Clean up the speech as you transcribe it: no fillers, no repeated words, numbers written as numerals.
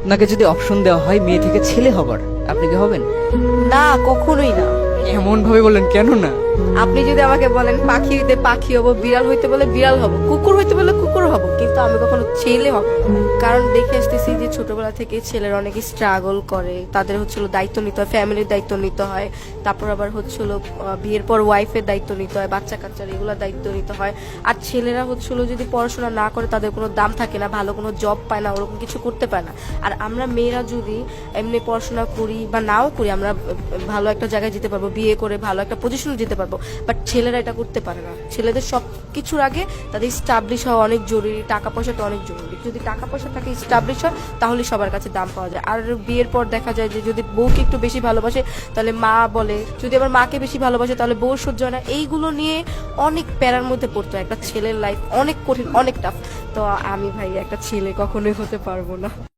আপনাকে যদি অপশন দেওয়া হয় মেয়ে থেকে ছেলে হবার, আপনি কি হবেন? না, কখনোই না। এমন ভাবে বললেন কেন না? আপনি যদি আমাকে বলেন পাখি হইতে পাখি হব, বিড়াল হইতে বলে বিড়াল হব, কুকুর হইতে বলে কুকুর হব, কিন্তু আমি কখনো ছেলে হব না। কারণ দেখে আসতেছি যে ছোটবেলা থেকে ছেলেরা অনেক স্ট্রাগল করে, তাদের হচ্ছিল দায়িত্ব নিতে হয়, ফ্যামিলির দায়িত্ব নিতে হয়, তারপর আবার হচ্ছিল বিয়ের পর ওয়াইফের দায়িত্ব নিতে হয়, বাচ্চা কাচ্চার এগুলোর দায়িত্ব নিতে হয়। আর ছেলেরা হচ্ছিল যদি পড়াশোনা না করে তাদের কোনো দাম থাকে না, ভালো কোনো জব পায় না, ওরকম কিছু করতে পারে না। আর আমরা মেয়েরা যদি এমনি পড়াশোনা করি বা নাও করি, আমরা ভালো একটা জায়গায় যেতে পারবো, বিয়ে করে ভালো একটা পজিশনে যেতে পারবো। বাট ছেলেরা এটা করতে পারে না। ছেলেদের সব কিছুর আগে তাদের স্টাবলিশ হওয়া অনেক জরুরি, টাকা পয়সাটা অনেক জরুরি। যদি টাকা পয়সা থাকে, স্টাবলিশ হয়, তাহলে সবার কাছে দাম পাওয়া যায়। আর বিয়ের পর দেখা যায় যে যদি বউকে একটু বেশি ভালোবাসে তাহলে মা বলে, যদি আবার মাকে বেশি ভালোবাসে তাহলে বউ সহ্য হয় না। এইগুলো নিয়ে অনেক প্যারার মধ্যে পড়তে হয়। একটা ছেলের লাইফ অনেক কঠিন, অনেক টাফ। তো আমি ভাই একটা ছেলে কখনোই হতে পারবো না।